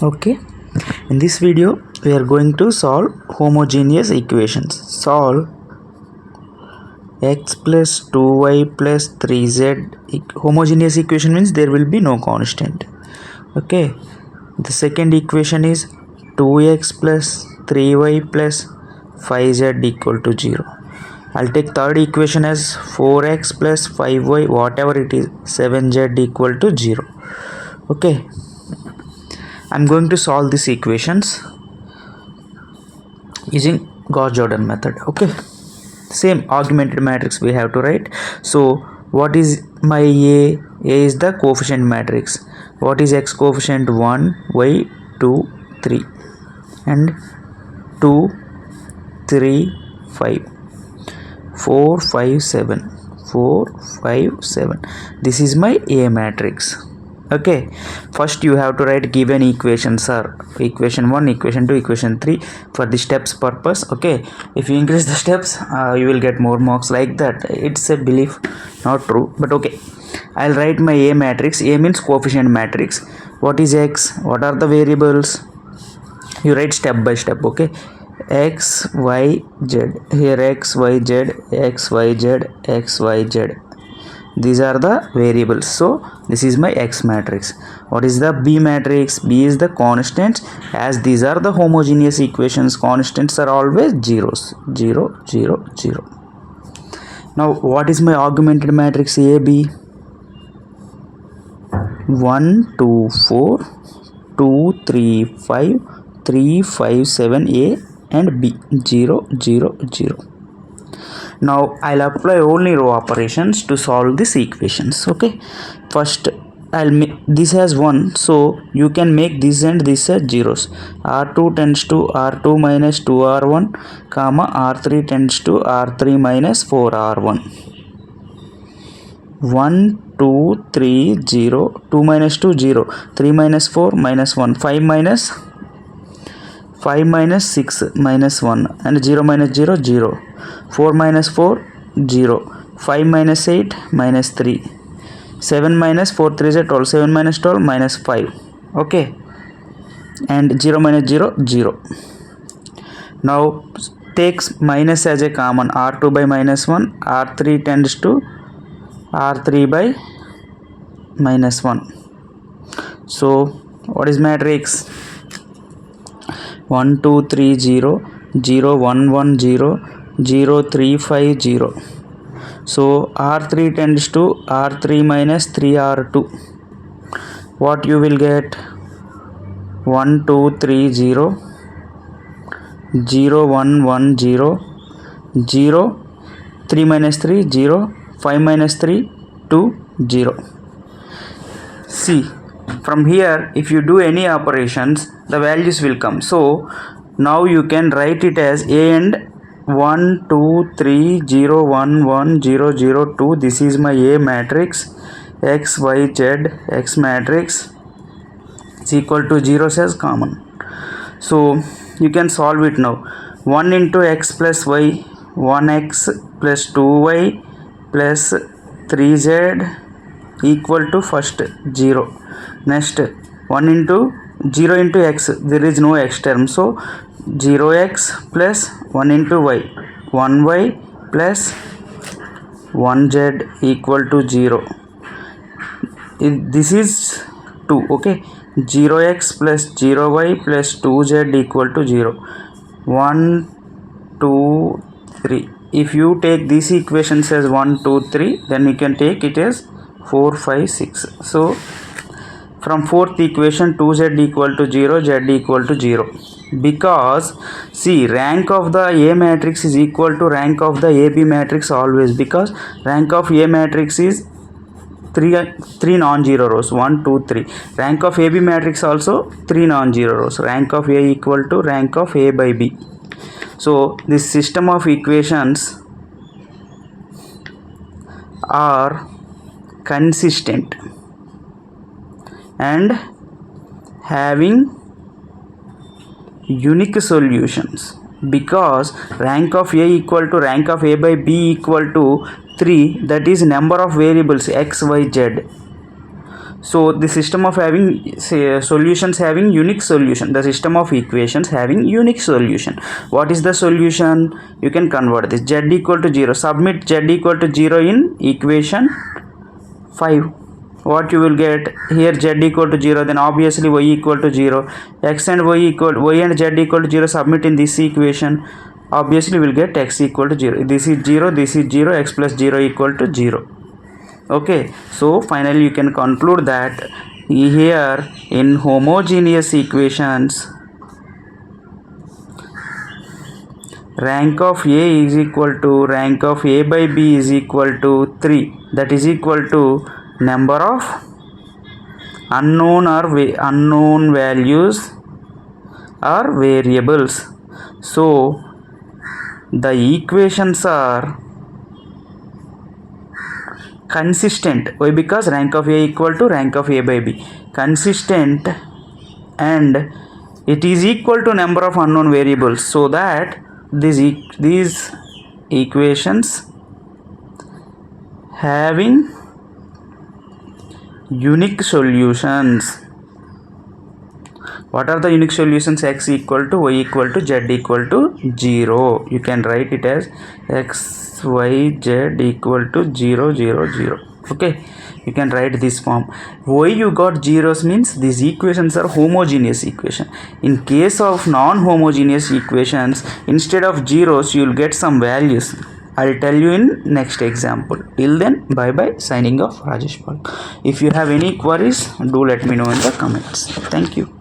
Okay, in this video we are going to solve homogeneous equations. Solve x plus 2y plus 3z. Homogeneous equation means there will be no constant. Okay, the second equation is 2x plus 3y plus 5z equal to 0. I'll take third equation as 4x plus 5y, whatever it is, 7z equal to 0. Okay, I'm going to solve these equations using Gauss-Jordan method. Okay, same augmented matrix we have to write. So what is my A? A is the coefficient matrix. What is x coefficient? 1, y 2, 3 and 2, 3, 5, 4, 5, 7, 4, 5, 7. This is my A matrix. Okay, first you have to write given equations are equation 1, equation 2, equation 3 for the steps purpose. Okay, if you increase the steps you will get more marks like that. It's a belief, not true, but okay. I'll write my A matrix. A means coefficient matrix. What is x? What are the variables? You write step by step. Okay, x, y, z. Here x, y, z, x, y, z, x, y, z. These are the variables. So this is my x matrix. What is the B matrix? B is the constants. As these are the homogeneous equations, constants are always zeros. 0, 0, 0. Now what is my augmented matrix? AB. 1, 2, 4, 2, 3, 5, 3, 5, 7, A and B. 0, 0, 0. Now I'll apply only row operations to solve these equations. Okay, first I'll make this as 1, so you can make this and this as zeros. R2 tends to R2 minus 2R1 comma R3 tends to R3 minus 4R1. 1, 2, 3, 0, 2 minus 2, 0, 3 minus 4, minus 1, 5 minus 6, minus 1, and 0 minus 0, 0, 4 minus 4, 0, 5 minus 8, minus 3, 7 minus 4, 3 is 12, 7 minus 12, minus 5, okay, and 0 minus 0, 0. Now takes minus as a common, R2 by minus 1, R3 tends to R3 by minus 1. So what is matrix? 1, 2, 3, 0, 0, 1, 1, 0, 0, 3, 5, 0. So R3 tends to R3 minus 3R2. What you will get? 1, 2, 3, 0, 0, 1, 1, 0, 0, 3 minus 3, 0, 5 minus 3, 2, 0. See, from here if you do any operations the values will come. So now you can write it as A and 1, 2, 3, 0, 1, 1, 0, 0, 2. This is my A matrix. X, Y, Z, X matrix is equal to 0 as common. So you can solve it now. 1 into x plus y, 1x plus 2y plus 3z equal to first 0. Next 1 into 0 into x, there is no x term, so 0x plus 1 into y, 1y plus 1z equal to 0. This is 2. Okay, 0x plus 0y plus 2z equal to 0. 1, 2, 3. If you take these equations as 1, 2, 3, then you can take it as 4, 5, 6. So from fourth equation 2z equal to 0, z equal to 0. Because see, rank of the A matrix is equal to rank of the AB matrix always, because rank of A matrix is 3 non-zero rows, 1, 2, 3. Rank of AB matrix also 3 non-zero rows. Rank of A equal to rank of A by B. So this system of equations are consistent and having unique solutions, because rank of A equal to rank of A by B equal to 3, that is number of variables x, y, z. So the system of having solutions having unique solution, the system of equations having unique solution. What is the solution? You can convert this. Z equal to 0, submit Z equal to 0 in equation 5. What you will get here? Z equal to 0, then obviously y equal to 0, x and y and z equal to 0, submit in this equation, obviously we will get x equal to 0. This is 0, this is 0, x plus 0 equal to 0. Okay, so finally you can conclude that here in homogeneous equations, rank of A is equal to rank of A by B is equal to 3, that is equal to number of unknown values or variables. So the equations are consistent. Why? Because rank of A equal to rank of A by B, consistent, and it is equal to number of unknown variables, so that these equations having unique solutions. What are the unique solutions? X equal to y equal to z equal to 0. You can write it as x, y, z equal to 0, 0, 0. Okay, you can write this form. Why you got zeros means these equations are homogeneous equation. In case of non-homogeneous equations, instead of zeros you will get some values. I'll tell you in next example. Till then, bye bye. Signing off, Rajesh Paul. If you have any queries, do let me know in the comments. Thank you.